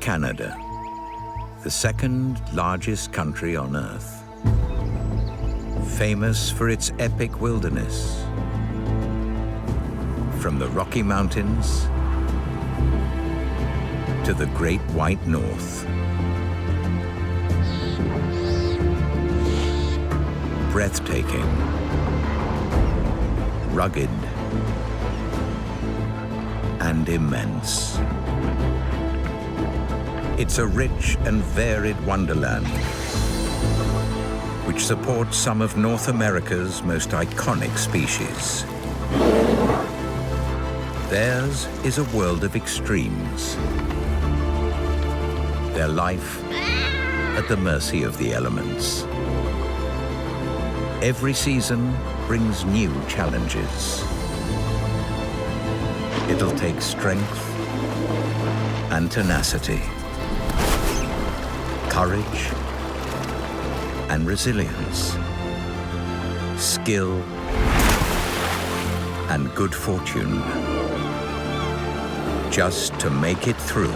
Canada, the second largest country on Earth, famous for its epic wilderness. From the Rocky Mountains to the Great White North. Breathtaking, rugged, and immense. It's a rich and varied wonderland which supports some of North America's most iconic species. Theirs is a world of extremes. Their life at the mercy of the elements. Every season brings new challenges. It'll take strength and tenacity, courage and resilience, skill and good fortune, just to make it through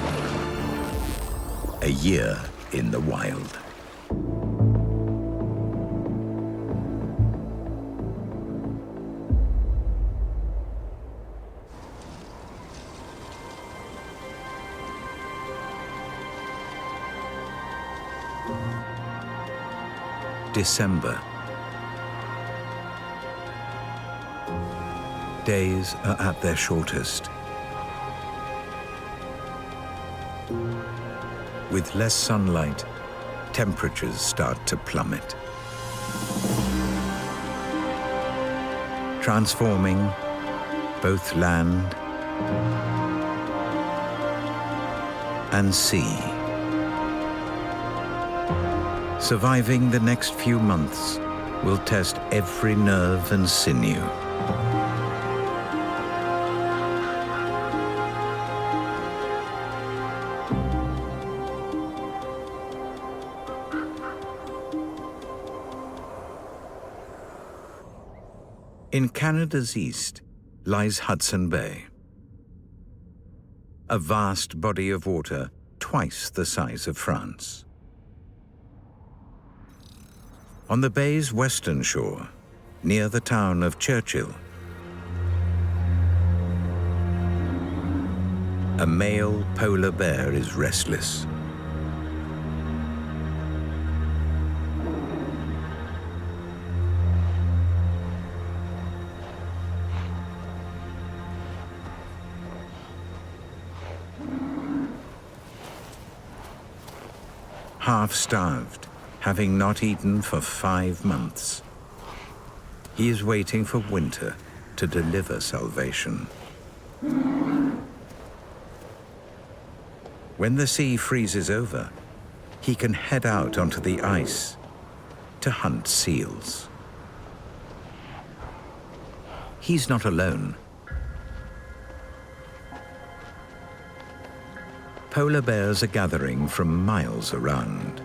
a year in the wild. December. Days are at their shortest. With less sunlight, temperatures start to plummet, transforming both land and sea. Surviving the next few months will test every nerve and sinew. In Canada's east lies Hudson Bay, a vast body of water twice the size of France. On the bay's western shore, near the town of Churchill, a male polar bear is restless. Half-starved, having not eaten for 5 months. He is waiting for winter to deliver salvation. When the sea freezes over, he can head out onto the ice to hunt seals. He's not alone. Polar bears are gathering from miles around.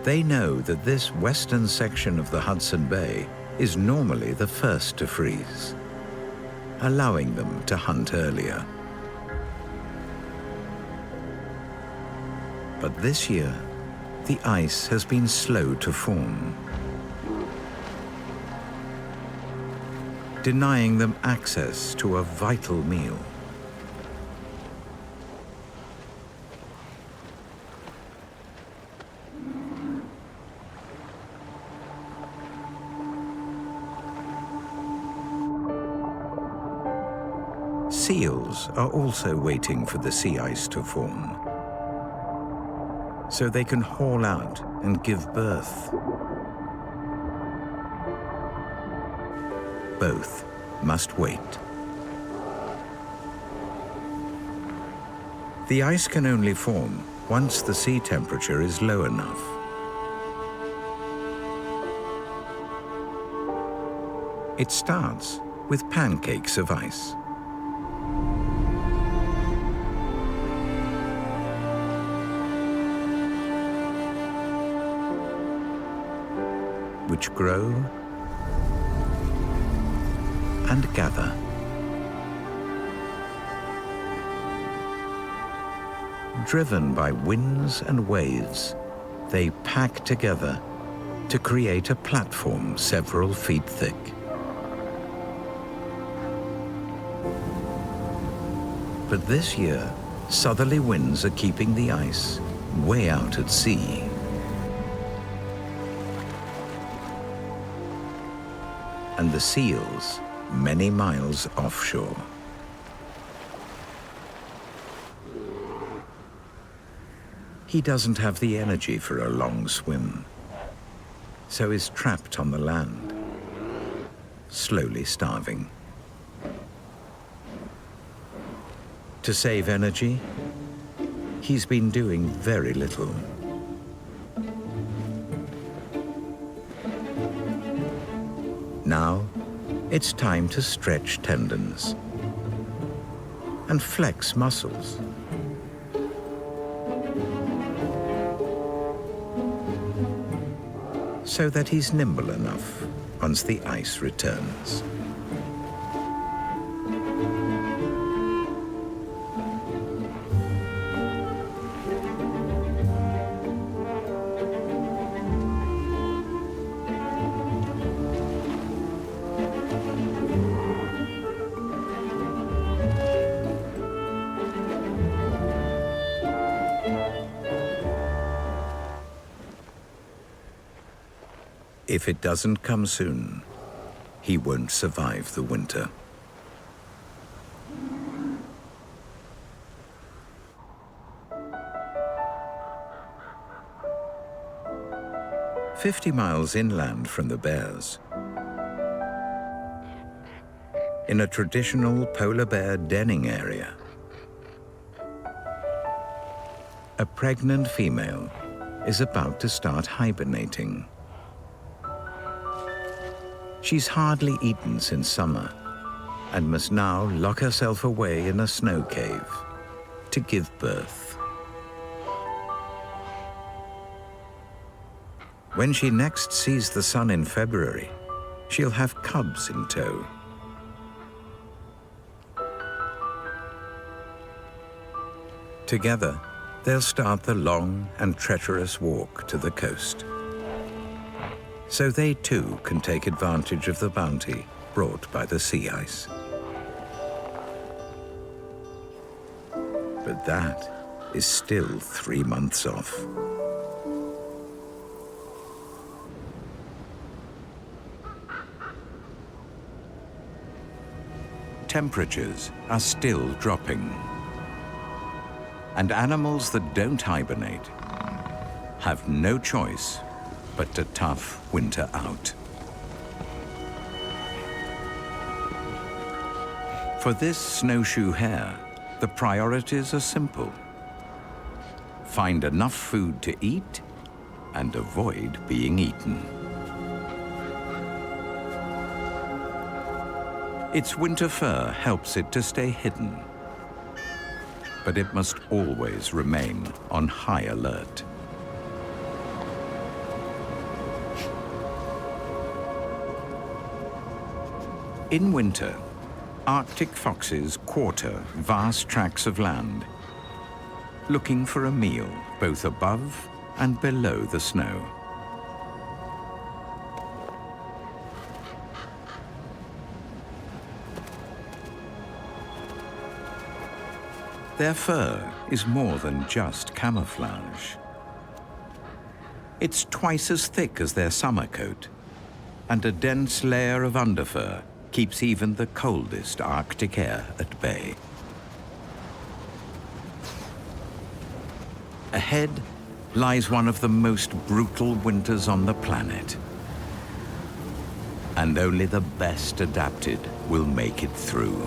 They know that this western section of the Hudson Bay is normally the first to freeze, allowing them to hunt earlier. But this year, the ice has been slow to form, denying them access to a vital meal. Seals are also waiting for the sea ice to form, so they can haul out and give birth. Both must wait. The ice can only form once the sea temperature is low enough. It starts with pancakes of ice. Which grow and gather driven by winds and waves, they pack together to create a platform several feet thick. But this year, southerly winds are keeping the ice way out at sea. And the seals many miles offshore. He doesn't have the energy for a long swim, so is trapped on the land, slowly starving. To save energy, he's been doing very little. Now, it's time to stretch tendons and flex muscles. So that he's nimble enough once the ice returns. If it doesn't come soon, he won't survive the winter. "50 miles inland from the bears, in a traditional polar bear denning area, a pregnant female is about to start hibernating. She's hardly eaten since summer and must now lock herself away in a snow cave to give birth. When she next sees the sun in February, she'll have cubs in tow. Together, they'll start the long and treacherous walk to the coast, so they too can take advantage of the bounty brought by the sea ice. But that is still 3 months off. Temperatures are still dropping, and animals that don't hibernate have no choice but to tough winter out. For this snowshoe hare, the priorities are simple. Find enough food to eat and avoid being eaten. Its winter fur helps it to stay hidden, but it must always remain on high alert. In winter, Arctic foxes quarter vast tracts of land, looking for a meal both above and below the snow. Their fur is more than just camouflage. It's twice as thick as their summer coat, and a dense layer of underfur keeps even the coldest Arctic air at bay. Ahead lies one of the most brutal winters on the planet, and only the best adapted will make it through.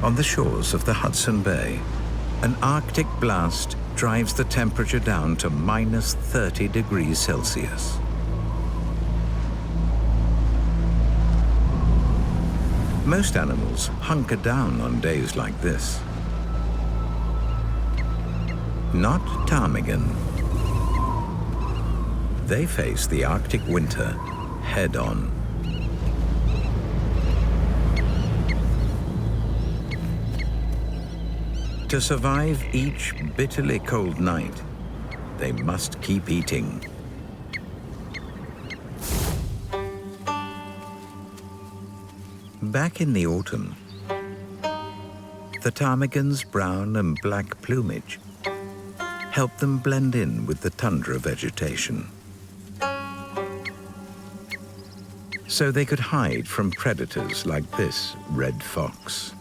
On the shores of the Hudson Bay, an Arctic blast drives the temperature down to minus 30 degrees Celsius. Most animals hunker down on days like this. not ptarmigan. They face the Arctic winter head-on. To survive each bitterly cold night, they must keep eating. Back in the autumn, the ptarmigan's brown and black plumage helped them blend in with the tundra vegetation, so they could hide from predators like this red fox.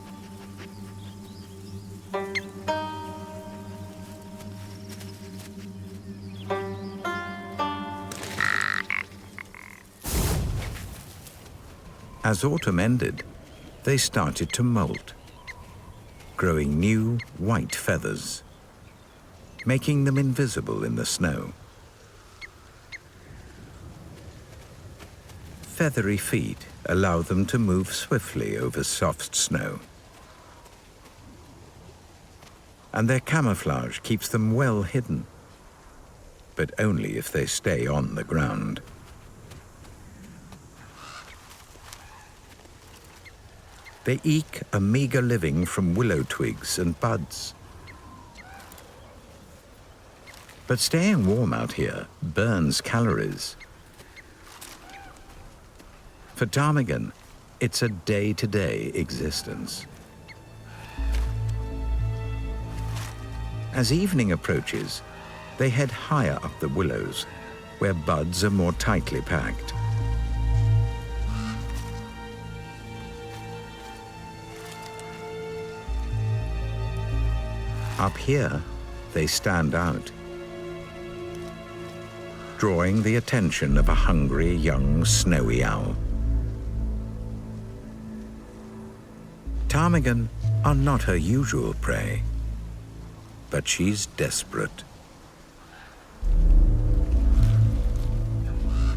As autumn ended, they started to molt, growing new white feathers, making them invisible in the snow. Feathery feet allow them to move swiftly over soft snow, and their camouflage keeps them well hidden, but only if they stay on the ground. They eke a meager living from willow twigs and buds. But staying warm out here burns calories. For ptarmigan, it's a day-to-day existence. As evening approaches, they head higher up the willows, where buds are more tightly packed. Up here, they stand out, drawing the attention of a hungry young snowy owl. Ptarmigan are not her usual prey, but she's desperate.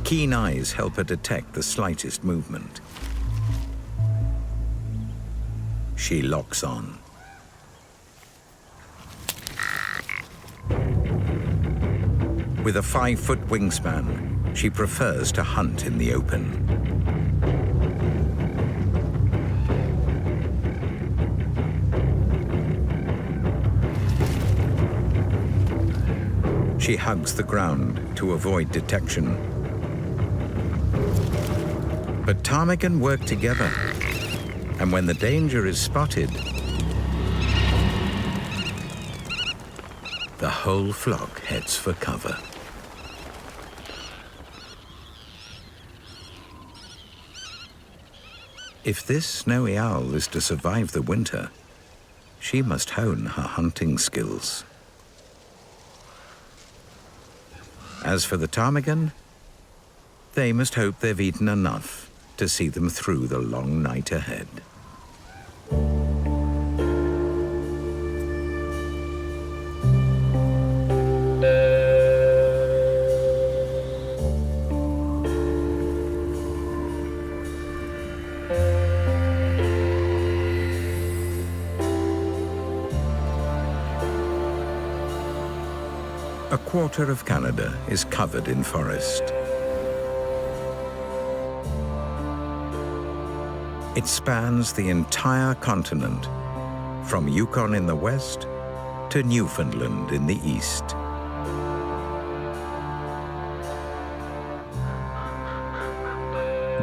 Keen eyes help her detect the slightest movement. She locks on. With a 5-foot wingspan, she prefers to hunt in the open. She hugs the ground to avoid detection. But ptarmigan work together, and when the danger is spotted, the whole flock heads for cover. If this snowy owl is to survive the winter, she must hone her hunting skills. As for the ptarmigan, they must hope they've eaten enough to see them through the long night ahead. A quarter of Canada is covered in forest. It spans the entire continent, from Yukon in the west to Newfoundland in the east.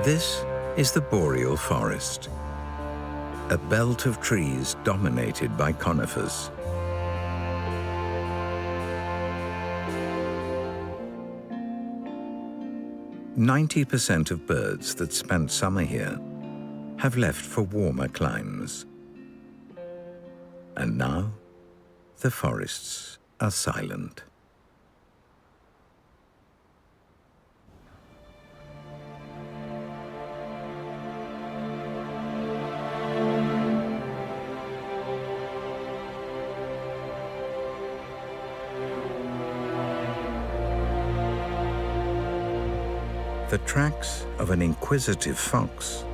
This is the boreal forest, a belt of trees dominated by conifers. 90% of birds that spent summer here have left for warmer climes. And now, the forests are silent. The tracks of an inquisitive fox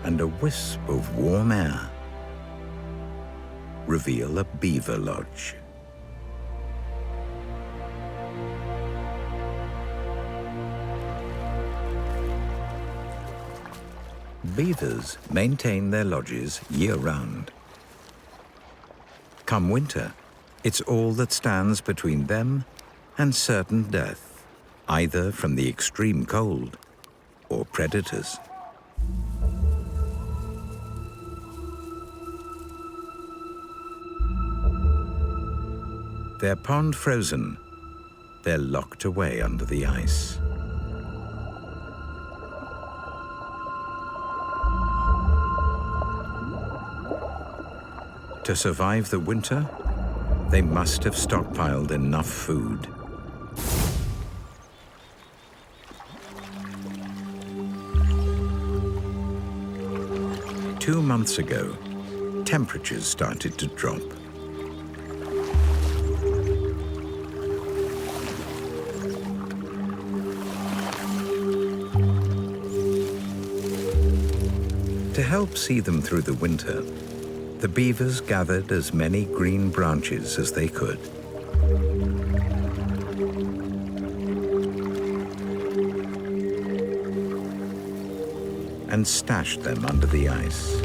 and a wisp of warm air reveal a beaver lodge. Beavers maintain their lodges year-round. Come winter, it's all that stands between them and certain death, either from the extreme cold or predators. Their pond frozen, they're locked away under the ice. To survive the winter, they must have stockpiled enough food. Two months ago, temperatures started to drop. To help see them through the winter, the beavers gathered as many green branches as they could. And stashed them under the ice.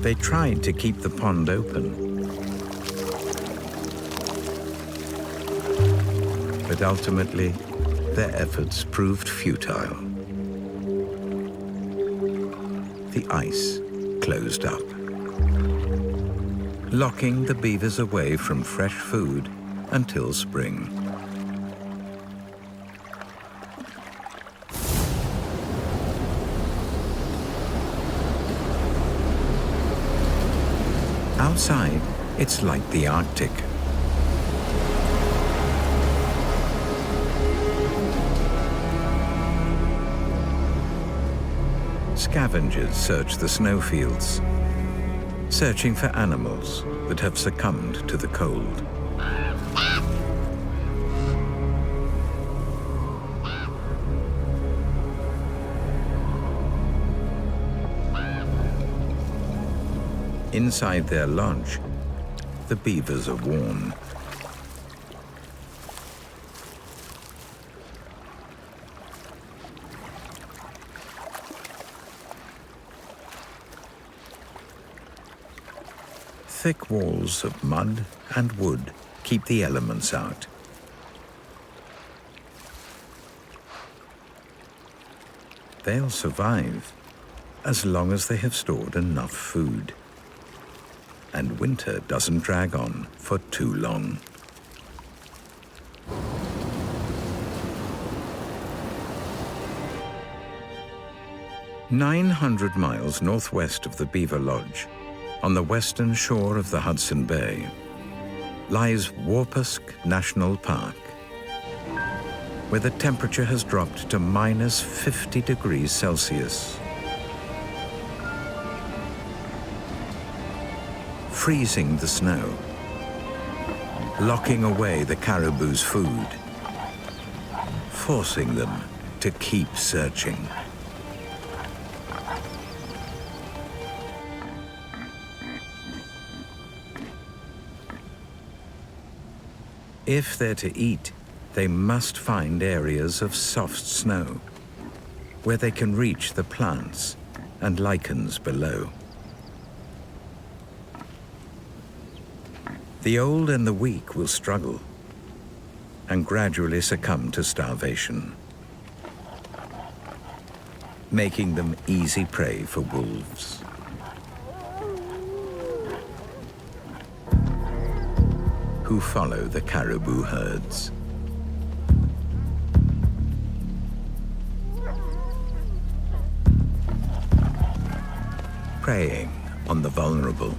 They tried to keep the pond open, but ultimately, their efforts proved futile. The ice closed up, locking the beavers away from fresh food until spring. Outside, it's like the Arctic. Scavengers search the snowfields, searching for animals that have succumbed to the cold. Inside their lodge, the beavers are warm. Thick walls of mud and wood keep the elements out. They'll survive as long as they have stored enough food. And winter doesn't drag on for too long. "900 miles northwest of the Beaver Lodge, on the western shore of the Hudson Bay, lies Warpusk National Park, where the temperature has dropped to minus 50 degrees Celsius. Freezing the snow, locking away the caribou's food, forcing them to keep searching. If they're to eat, they must find areas of soft snow, where they can reach the plants and lichens below. The old and the weak will struggle and gradually succumb to starvation, making them easy prey for wolves. Who follow the caribou herds. Preying on the vulnerable.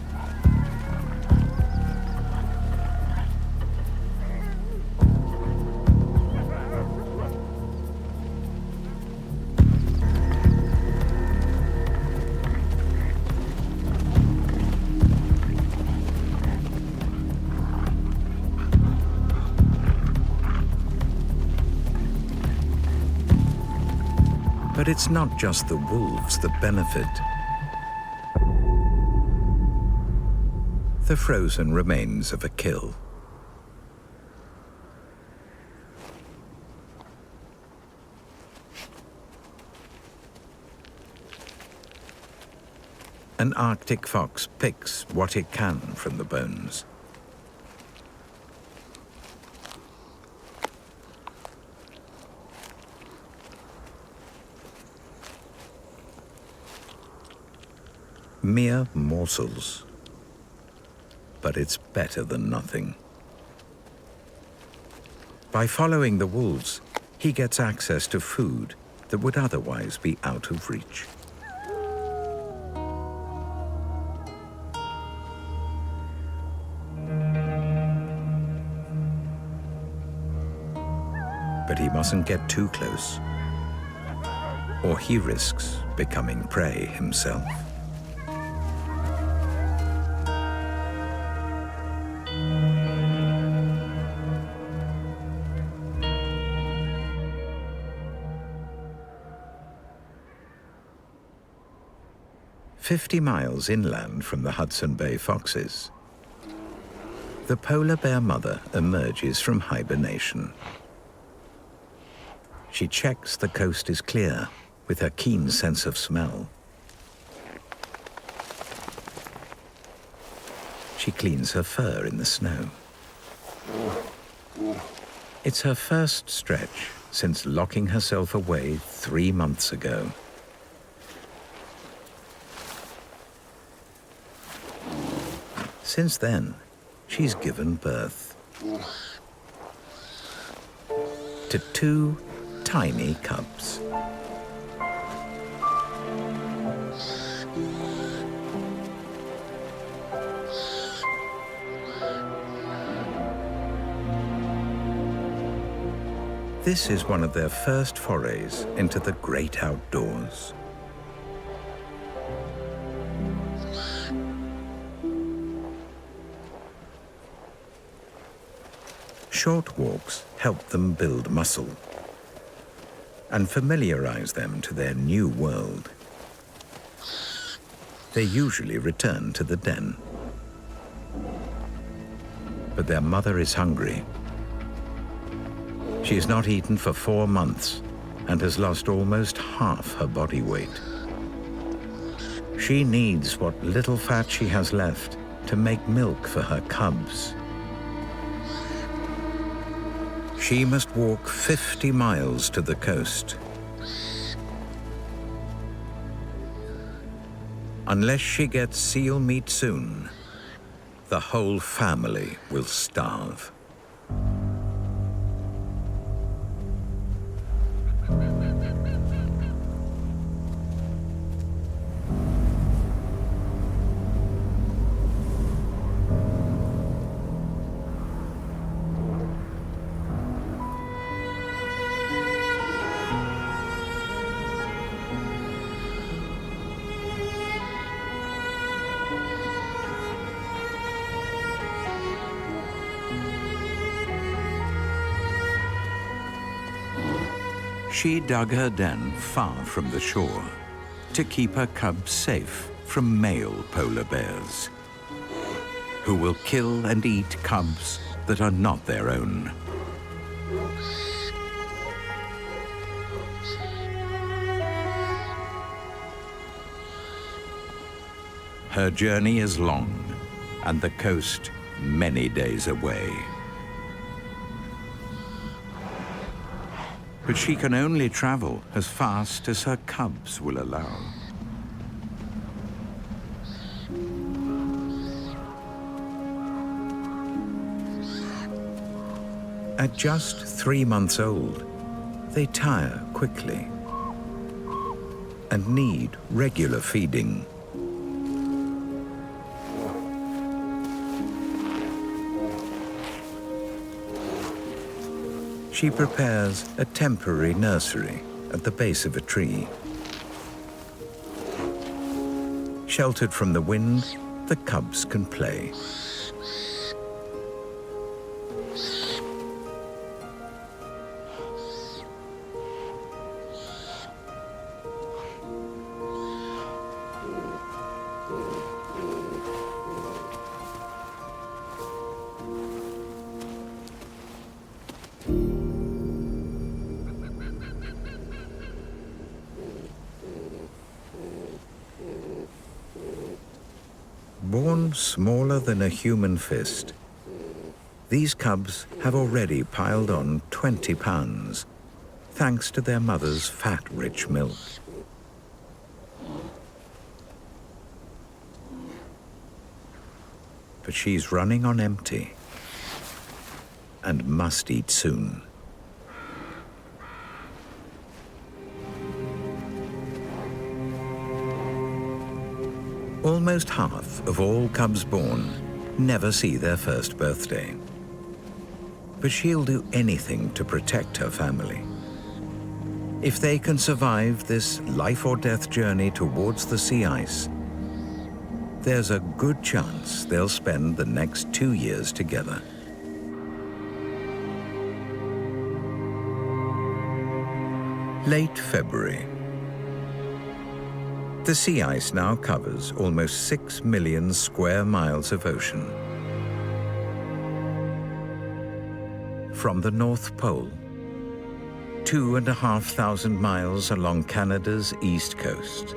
But it's not just the wolves that benefit. The frozen remains of a kill. An Arctic fox picks what it can from the bones. Mere morsels. But it's better than nothing. By following the wolves, he gets access to food that would otherwise be out of reach. But he mustn't get too close, or he risks becoming prey himself. "50 miles inland from the Hudson Bay foxes, the polar bear mother emerges from hibernation. She checks the coast is clear with her keen sense of smell. She cleans her fur in the snow. It's her first stretch since locking herself away 3 months ago. Since then, she's given birth to 2 tiny cubs. This is one of their first forays into the great outdoors. Short walks help them build muscle and familiarize them to their new world. They usually return to the den. But their mother is hungry. She has not eaten for 4 months and has lost almost half her body weight. She needs what little fat she has left to make milk for her cubs. She must walk 50 miles to the coast. Unless she gets seal meat soon, the whole family will starve. She dug her den far from the shore to keep her cubs safe from male polar bears, who will kill and eat cubs that are not their own. Her journey is long, and the coast many days away. But she can only travel as fast as her cubs will allow. At just 3 months old, they tire quickly and need regular feeding. She prepares a temporary nursery at the base of a tree. Sheltered from the wind, the cubs can play. Born smaller than a human fist, these cubs have already piled on 20 pounds, thanks to their mother's fat-rich milk. But she's running on empty and must eat soon. Almost half of all cubs born never see their first birthday. But she'll do anything to protect her family. If they can survive this life or death journey towards the sea ice, there's a good chance they'll spend the next 2 years together. Late February. The sea ice now covers almost 6 million square miles of ocean. From the North Pole, 2,500 miles along Canada's east coast.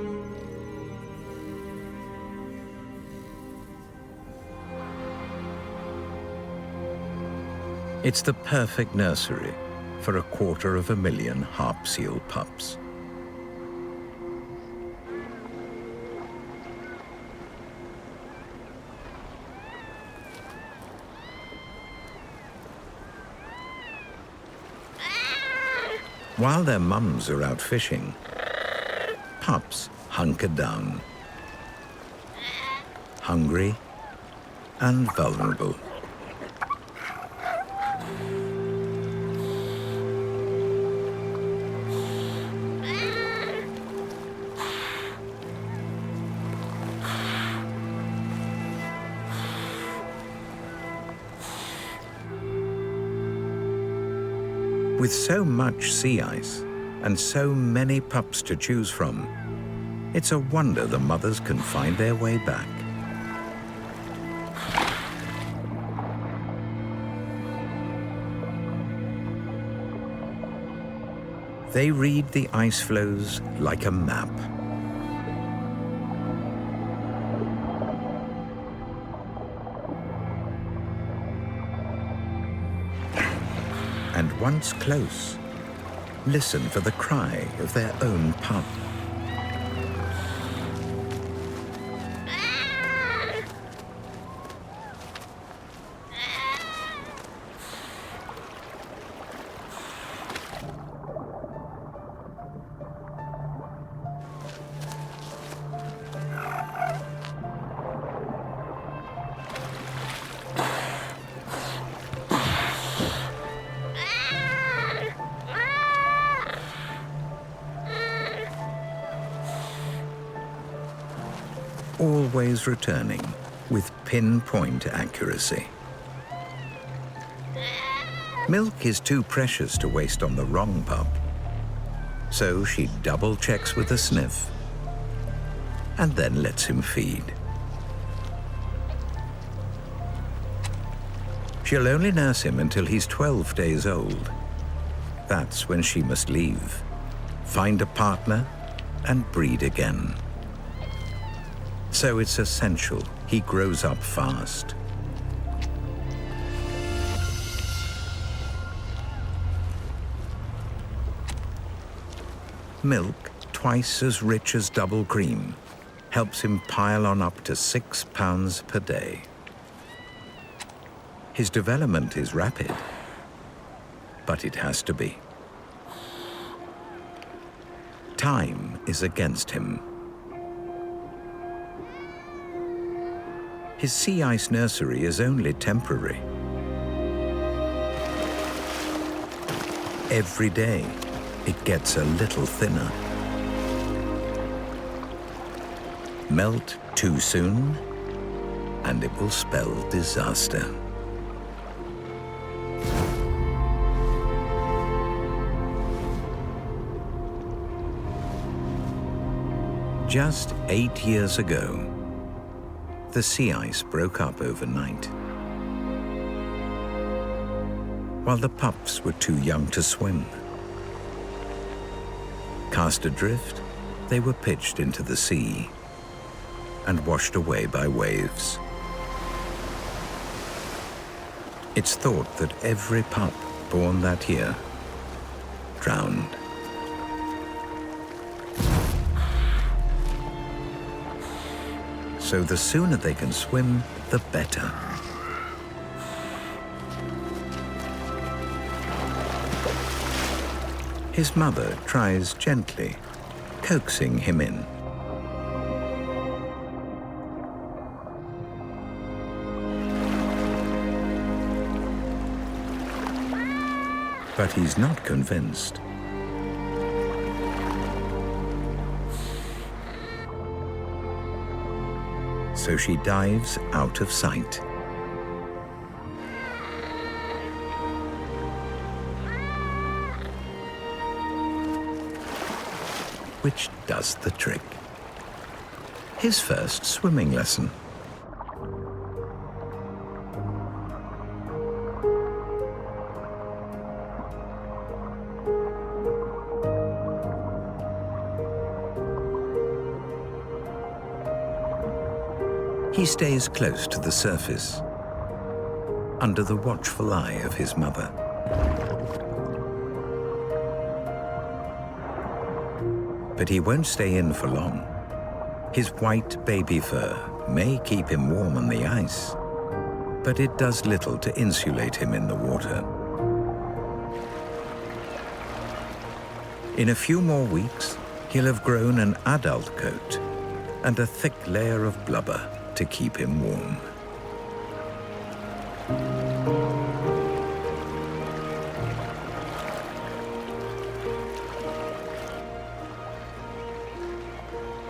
It's the perfect nursery for 250,000 harp seal pups. While their mums are out fishing, pups hunker down, hungry and vulnerable. With so much sea ice and so many pups to choose from, it's a wonder the mothers can find their way back. They read the ice floes like a map. And once close, listen for the cry of their own pup. Always returning with pinpoint accuracy. Milk is too precious to waste on the wrong pup, so she double checks with a sniff and then lets him feed. She'll only nurse him until he's 12 days old. That's when she must leave, find a partner and breed again. So it's essential he grows up fast. Milk, twice as rich as double cream, helps him pile on up to 6 pounds per day. His development is rapid, but it has to be. Time is against him. His sea ice nursery is only temporary. Every day, it gets a little thinner. Melt too soon, and it will spell disaster. Just 8 years ago, the sea ice broke up overnight. While the pups were too young to swim. Cast adrift, they were pitched into the sea and washed away by waves. It's thought that every pup born that year drowned. So the sooner they can swim, the better. His mother tries gently, coaxing him in. But he's not convinced. So she dives out of sight. Which does the trick. His first swimming lesson. He stays close to the surface, under the watchful eye of his mother. But he won't stay in for long. His white baby fur may keep him warm on the ice, but it does little to insulate him in the water. In a few more weeks, he'll have grown an adult coat and a thick layer of blubber to keep him warm.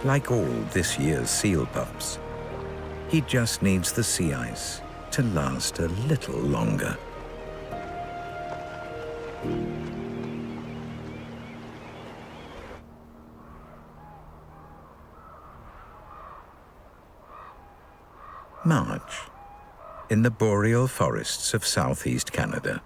Like all this year's seal pups, he just needs the sea ice to last a little longer. March, in the boreal forests of southeast Canada.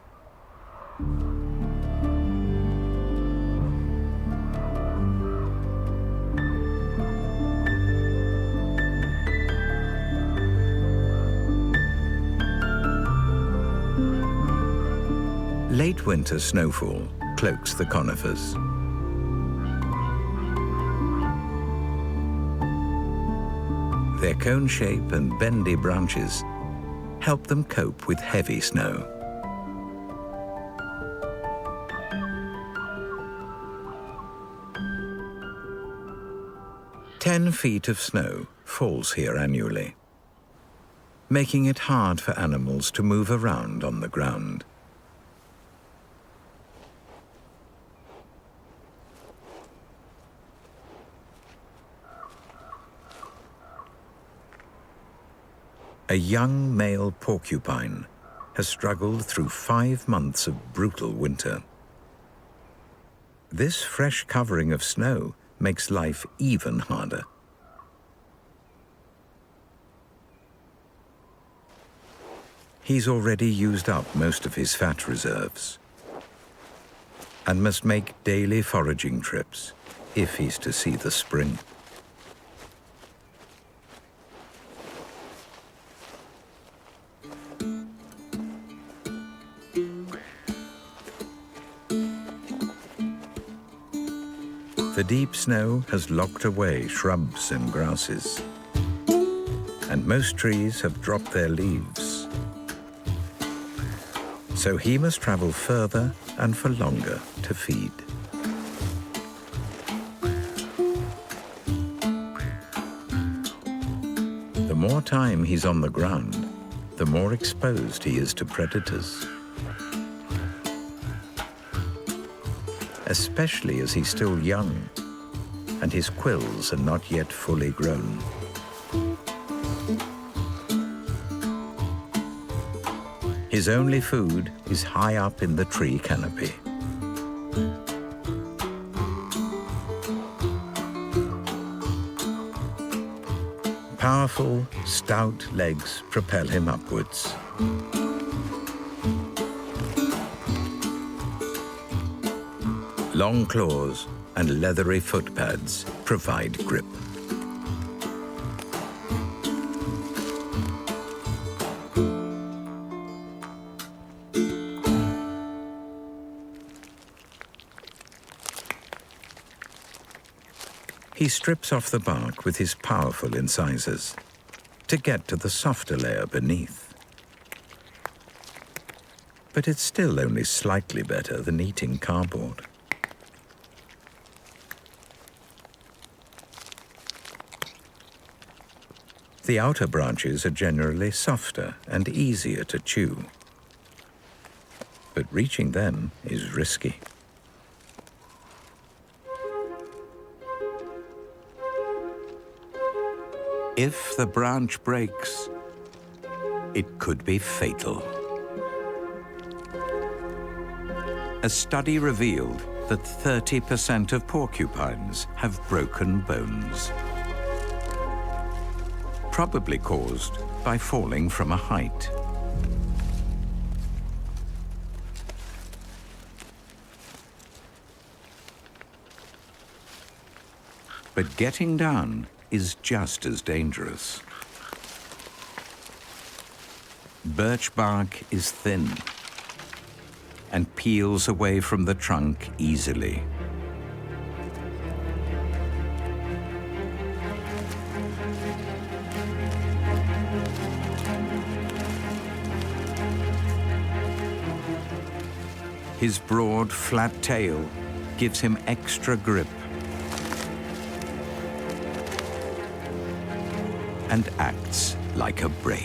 Late winter snowfall cloaks the conifers. Their cone shape and bendy branches help them cope with heavy snow. "10 feet of snow falls here annually, making it hard for animals to move around on the ground. A young male porcupine has struggled through 5 months of brutal winter. This fresh covering of snow makes life even harder. He's already used up most of his fat reserves and must make daily foraging trips if he's to see the spring. The deep snow has locked away shrubs and grasses, and most trees have dropped their leaves. So he must travel further and for longer to feed. The more time he's on the ground, the more exposed he is to predators. Especially as he's still young and his quills are not yet fully grown. His only food is high up in the tree canopy. Powerful, stout legs propel him upwards. Long claws and leathery foot pads provide grip. He strips off the bark with his powerful incisors to get to the softer layer beneath. But it's still only slightly better than eating cardboard. The outer branches are generally softer and easier to chew, but reaching them is risky. If the branch breaks, it could be fatal. A study revealed that 30% of porcupines have broken bones, probably caused by falling from a height. But getting down is just as dangerous. Birch bark is thin and peels away from the trunk easily. His broad, flat tail gives him extra grip and acts like a brake.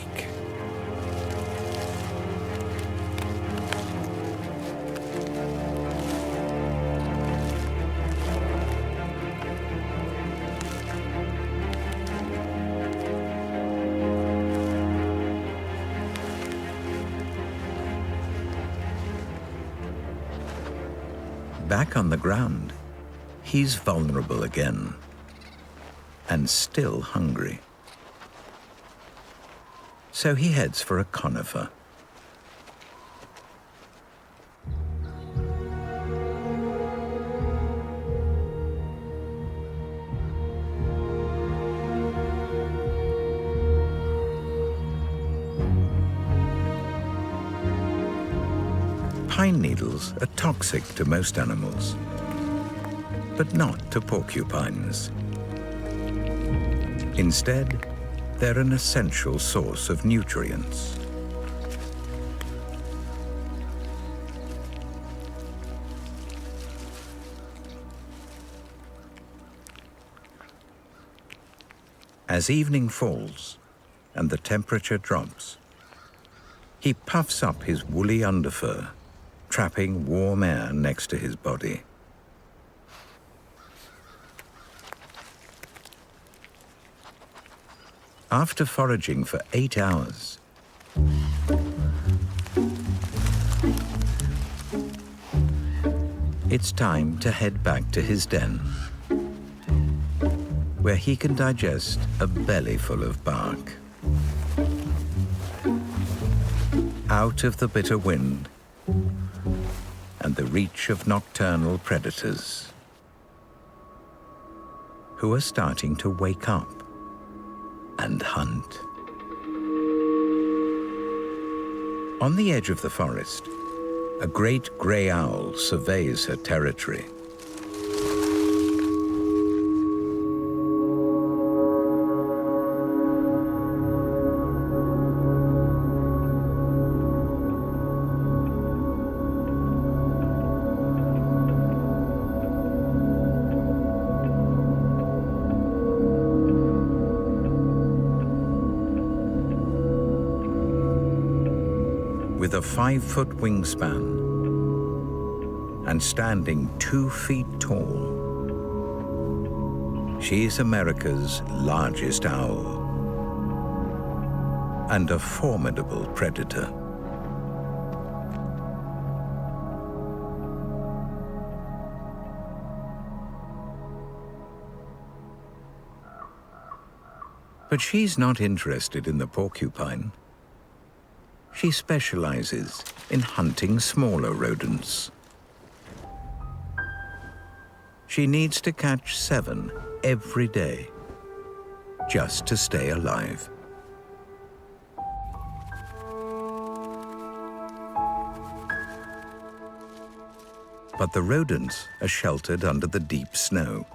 Back on the ground, he's vulnerable again and still hungry. So he heads for a conifer. Pine needles are toxic to most animals, but not to porcupines. Instead, they're an essential source of nutrients. As evening falls and the temperature drops, he puffs up his woolly underfur, trapping warm air next to his body. After foraging for 8 hours, it's time to head back to his den, where he can digest a bellyful of bark. Out of the bitter wind and the reach of nocturnal predators, who are starting to wake up and hunt. On the edge of the forest, a great grey owl surveys her territory. With a 5-foot wingspan and standing 2 feet tall, she's America's largest owl and a formidable predator. But she's not interested in the porcupine. She specializes in hunting smaller rodents. She needs to catch 7 every day just to stay alive. But the rodents are sheltered under the deep snow,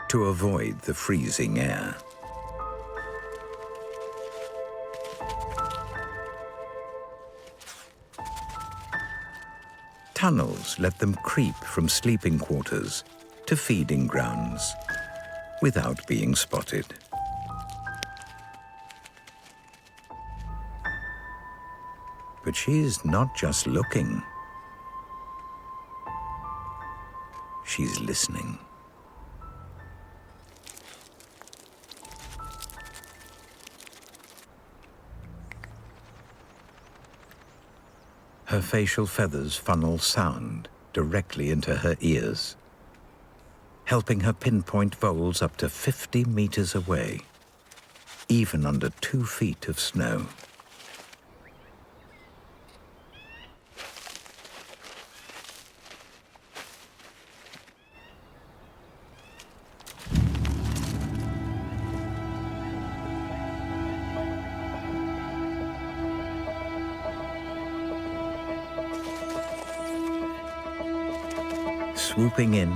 to avoid the freezing air. Tunnels let them creep from sleeping quarters to feeding grounds without being spotted. But she's not just looking. She's listening. Her facial feathers funnel sound directly into her ears, helping her pinpoint voles up to 50 meters away, even under 2 feet of snow. Swooping in,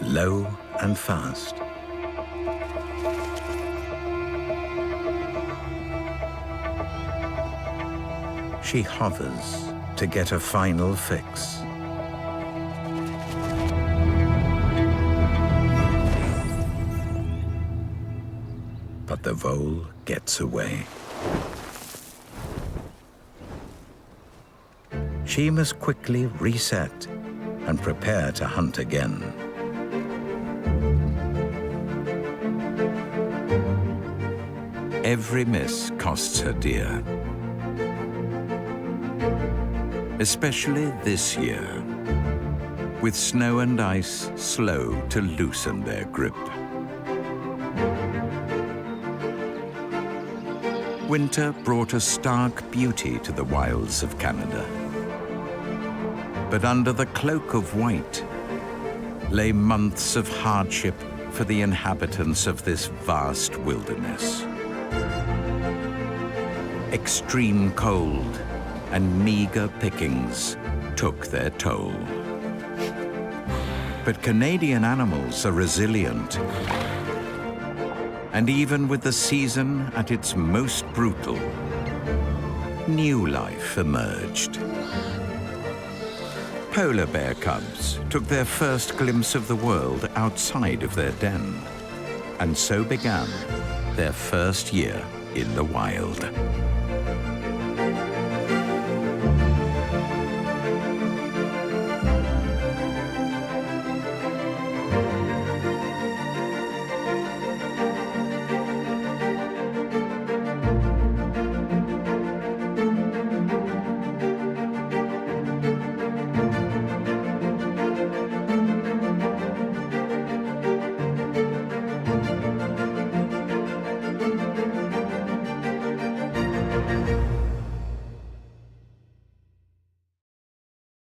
low and fast. She hovers to get a final fix. But the vole gets away. She must quickly reset and prepare to hunt again. Every miss costs her dear, especially this year, with snow and ice slow to loosen their grip. Winter brought a stark beauty to the wilds of Canada. But under the cloak of white lay months of hardship for the inhabitants of this vast wilderness. Extreme cold and meager pickings took their toll. But Canadian animals are resilient. And even with the season at its most brutal, new life emerged. Polar bear cubs took their first glimpse of the world outside of their den, and so began their first year in the wild.